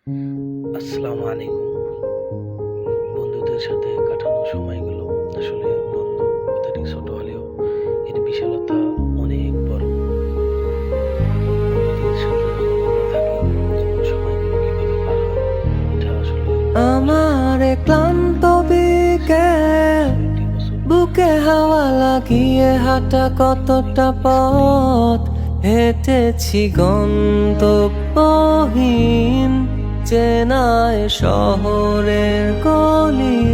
আসসালামু আলাইকুম। বন্ধুদের সাথে কাটানো সময়গুলো আসলে বন্ধু অত্যাধিক ছোট হলেও এর বিশালতা অনেক বড়। বন্ধুদের সাথে যখন আমরা থাকি তখন সময়গুলো কিভাবে পার হয় এটা আসলে আমার ক্লান্ত বিকেল, কয়েকটি বছর বুকে হাওয়া লাগিয়ে হাঁটা কতটা পথ হেঁটেছি গন্তব্যহীন চেনায় শহরের গলি।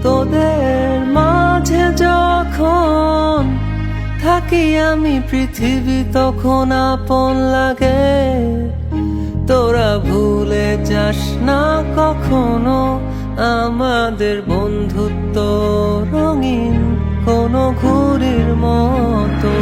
তোদের মাঝে যখন থাকি আমি পৃথিবী তখন আপন লাগে। তোরা ভুলে যাস না কখনো আমাদের বন্ধুত্ব রঙিন কোনো ঘুড়ির মতো।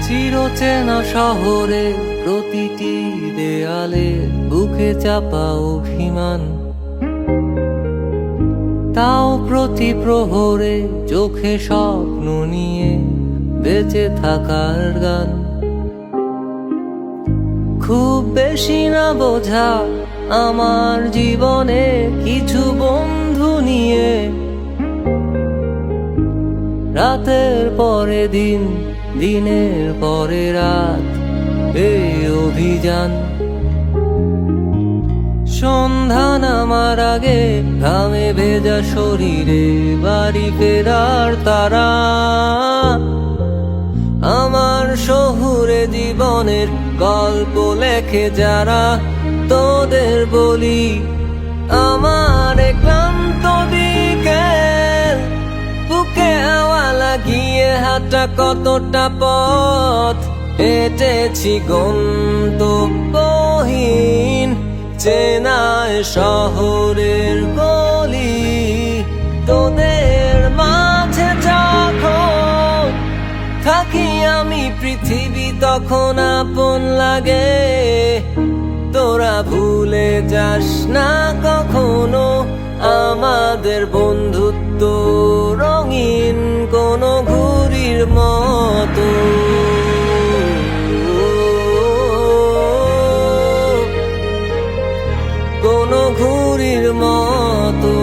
চিরচেনা শহরে প্রতিটি দেয়ালে বুকে চাপা অভিমান, তাও প্রতি প্রহরে চোখে স্বপ্ন নিয়ে বেঁচে থাকার গান। খুব বেশি না বোঝা আমার জীবনে কিছু বন্ধু নিয়ে রাতের পরে দিন, দিনের পরে রাত এই অভিযান। সন্ধ্যা নামার আগে ঘামে ভেজা শরীরে বাড়ি ফেরার তারা। আমার শহুরে জীবনের গল্প লেখে যারা, তোদের বলি আমার ক্লান্ত বিকেল, বুকে হাওয়া লাগিয়ে হাঁটা কতটা পথ হেঁটেছি গন্তব্যহীন চেনায় শহরের গলি। তোদের মাঝে যখন থাকি আমি পৃথিবী তখন আপন লাগে। তোরা ভুলে যাস না কখনো আমাদের বন্ধুত্ব রঙিন কোনো ঘুড়ির মতো। কোনো ঘুড়ির মতো।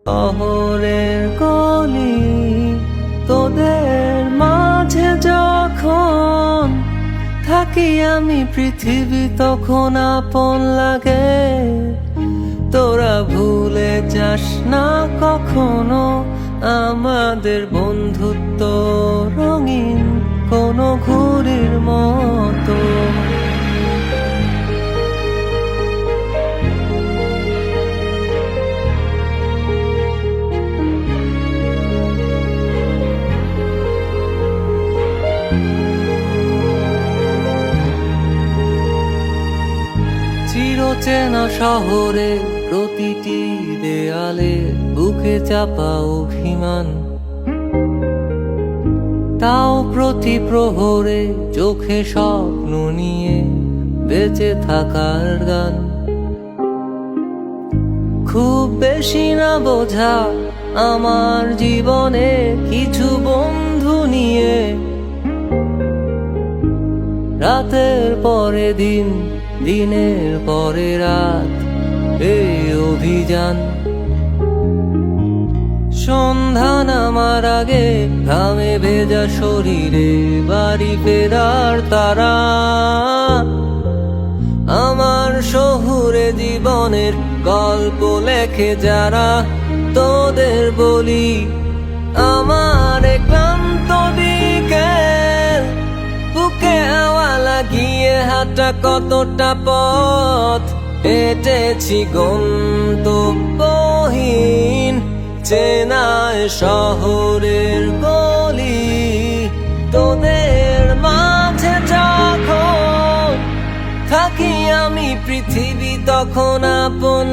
শহরের গলি, তোদের মাঝে যখন থাকি আমি পৃথিবী তখন আপন লাগে। তোরা ভুলে যাস না কখনো আমাদের বন্ধুত্ব রঙিন কোনো ঘুড়ির মতো। চিরচেনা শহরে প্রতিটি দেয়ালে বুকে চাপা অভিমান, তাও প্রতি প্রহরে চোখে স্বপ্ন নিয়ে বেঁচে থাকার গান। খুব বেশি না বোঝা আমার জীবনে কিছু বন্ধু নিয়ে রাতের পরে দিন, দিনের পরে রাত এই অভিযান। সন্ধ্যা নামার আগে ঘামে ভেজা শরীরে বাড়ি ফেরার তারা। আমার শহুরে জীবনের গল্প লেখে যারা, তোদের বলি আমার ক্লান্ত বিকেল, বুকে হাওয়া লাগিয়ে হাঁটা কতটা পথ হেঁটেছি গন্তব্যহীন চেনায় শহরের গলি। তোদের মাঝে যখন থাকি আমি পৃথিবী তখন আপন